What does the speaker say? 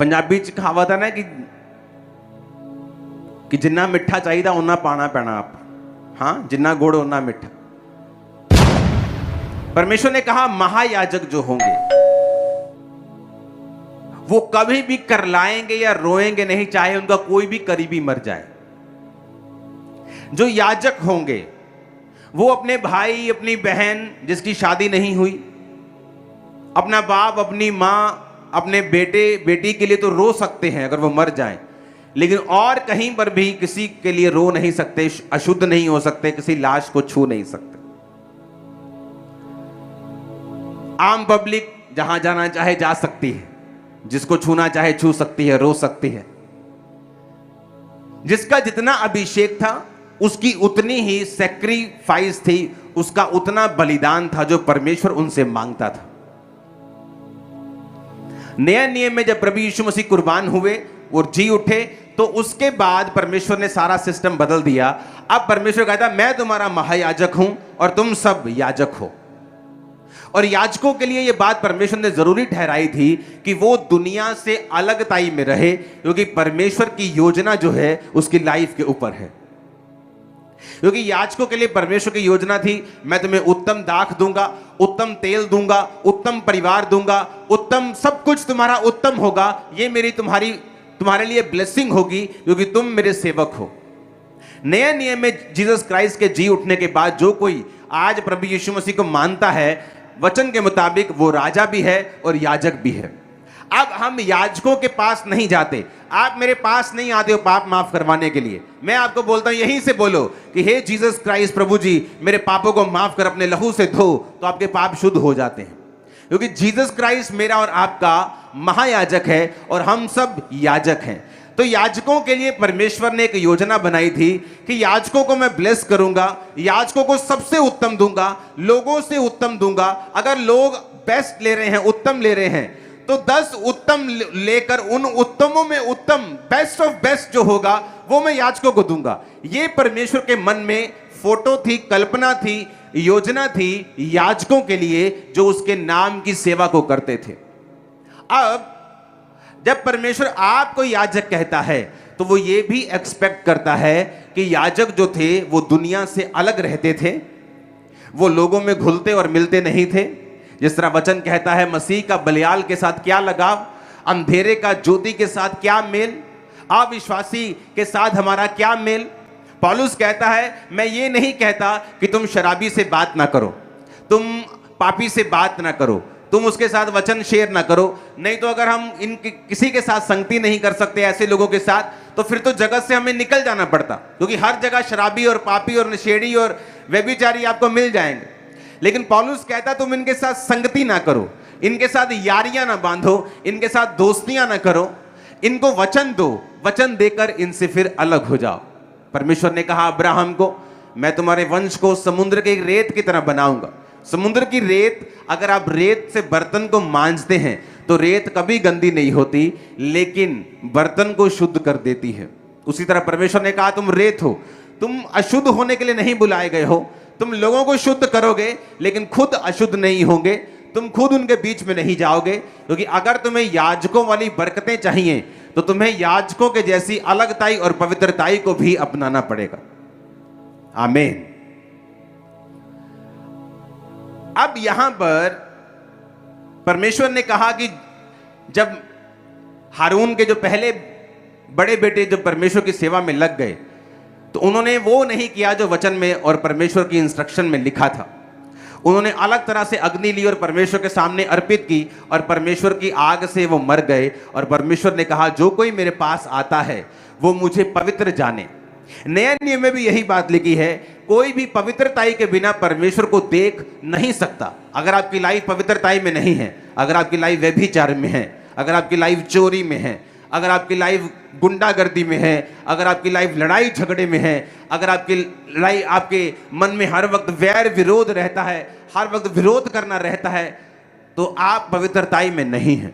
पंजाबी च कहावत है ना कि जिन्ना मिठा चाहिए उन्ना पाना पैना आप, हाँ, जिन्ना गुड़ उन्ना मिठा। परमेश्वर ने कहा महायाजक जो होंगे वो कभी भी करलाएंगे या रोएंगे नहीं, चाहे उनका कोई भी करीबी मर जाए। जो याजक होंगे वो अपने भाई, अपनी बहन जिसकी शादी नहीं हुई, अपना बाप, अपनी मां, अपने बेटे बेटी के लिए तो रो सकते हैं अगर वो मर जाएं, लेकिन और कहीं पर भी किसी के लिए रो नहीं सकते, अशुद्ध नहीं हो सकते, किसी लाश को छू नहीं सकते। आम पब्लिक जहां जाना चाहे जा सकती है, जिसको छूना चाहे छू सकती है, रो सकती है। जिसका जितना अभिषेक था उसकी उतनी ही सैक्रिफाइस थी, उसका उतना बलिदान था जो परमेश्वर उनसे मांगता था। नया नियम में जब प्रभु यीशु मसीह कुर्बान हुए और जी उठे, तो उसके बाद परमेश्वर ने सारा सिस्टम बदल दिया। अब परमेश्वर कहता मैं तुम्हारा महायाजक हूं और तुम सब याजक हो। और याजकों के लिए यह बात परमेश्वर ने जरूरी ठहराई थी कि वो दुनिया से अलगताई में रहे, क्योंकि परमेश्वर की योजना जो है उसकी लाइफ के ऊपर है। क्योंकि याजकों के लिए परमेश्वर की योजना थी, मैं तुम्हें उत्तम दाख दूंगा, उत्तम तेल दूंगा, उत्तम परिवार दूंगा, उत्तम सब कुछ तुम्हारा उत्तम होगा, ये मेरी तुम्हारे लिए ब्लेसिंग होगी क्योंकि तुम मेरे सेवक हो। नया नियम में जीसस क्राइस्ट के जी उठने के बाद जो कोई आज प्रभु यीशु मसीह को मानता है, वचन के मुताबिक वो राजा भी है और याजक भी है। अब हम याजकों के पास नहीं जाते, आप मेरे पास नहीं आते हो पाप माफ करवाने के लिए। मैं आपको बोलता हूं यहीं से बोलो कि हे जीसस क्राइस्ट प्रभु जी मेरे पापों को माफ कर, अपने लहू से धो, तो आपके पाप शुद्ध हो जाते हैं। क्योंकि जीसस क्राइस्ट मेरा और आपका महायाजक है और हम सब याजक हैं। तो याजकों के लिए परमेश्वर ने एक योजना बनाई थी कि याजकों को मैं ब्लेस करूंगा, याजकों को सबसे उत्तम दूंगा, लोगों से उत्तम दूंगा। अगर लोग बेस्ट ले रहे हैं, उत्तम ले रहे हैं, तो 10 उत्तम लेकर उन उत्तमों में उत्तम, बेस्ट ऑफ बेस्ट जो होगा वो मैं याजकों को दूंगा। ये परमेश्वर के मन में फोटो थी, कल्पना थी, योजना थी याजकों के लिए जो उसके नाम की सेवा को करते थे। अब जब परमेश्वर आपको याजक कहता है तो वो ये भी एक्सपेक्ट करता है कि याजक जो थे वो दुनिया से अलग रहते थे, वो लोगों में घुलते और मिलते नहीं थे। जिस तरह वचन कहता है मसीह का बलियाल के साथ क्या लगाव, अंधेरे का ज्योति के साथ क्या मेल, अविश्वासी के साथ हमारा क्या मेल। पौलुस कहता है मैं ये नहीं कहता कि तुम शराबी से बात ना करो, तुम पापी से बात ना करो, तुम उसके साथ वचन शेयर ना करो। नहीं तो अगर हम किसी के साथ संगति नहीं कर सकते ऐसे लोगों के साथ, तो फिर तो जगत से हमें निकल जाना पड़ता, क्योंकि हर जगह शराबी और पापी और नशेड़ी और व्यभिचारी आपको मिल जाएंगे। लेकिन पौलुस कहता तुम इनके साथ संगति ना करो, इनके साथ यारियां ना बांधो, इनके साथ दोस्तियां ना करो, इनको वचन दो, वचन देकर इनसे फिर अलग हो जाओ। परमेश्वर ने कहा अब्राहम को मैं तुम्हारे वंश को समुद्र के रेत की तरह बनाऊंगा। समुद्र की रेत, अगर आप रेत से बर्तन को मांजते हैं तो रेत कभी गंदी नहीं होती, लेकिन बर्तन को शुद्ध कर देती है। उसी तरह परमेश्वर ने कहा तुम रेत हो, तुम अशुद्ध होने के लिए नहीं बुलाए गए हो, तुम लोगों को शुद्ध करोगे लेकिन खुद अशुद्ध नहीं होंगे, तुम खुद उनके बीच में नहीं जाओगे। क्योंकि अगर तुम्हें याजकों वाली बरकतें चाहिए तो तुम्हें याजकों के जैसी अलगताई और पवित्रताई को भी अपनाना पड़ेगा। आमीन। अब यहां पर परमेश्वर ने कहा कि जब हारून के जो पहले बड़े बेटे जो परमेश्वर की सेवा में लग गए, तो उन्होंने वो नहीं किया जो वचन में और परमेश्वर की इंस्ट्रक्शन में लिखा था। उन्होंने अलग तरह से अग्नि ली और परमेश्वर के सामने अर्पित की और परमेश्वर की आग से वो मर गए। और परमेश्वर ने कहा जो कोई मेरे पास आता है वो मुझे पवित्र जाने। नया नियम में भी यही बात लिखी है, कोई भी पवित्रताई के बिना परमेश्वर को देख नहीं सकता। अगर आपकी लाइफ पवित्रताई में नहीं है, अगर आपकी लाइफ व्यभिचार में है, अगर आपकी लाइफ चोरी में है, अगर आपकी लाइफ गुंडागर्दी में है, अगर आपकी लाइफ लड़ाई झगड़े में है, अगर आपकी लाइफ आपके मन में हर वक्त वैर विरोध रहता है, हर वक्त विरोध करना रहता है, तो आप पवित्रताई में नहीं हैं।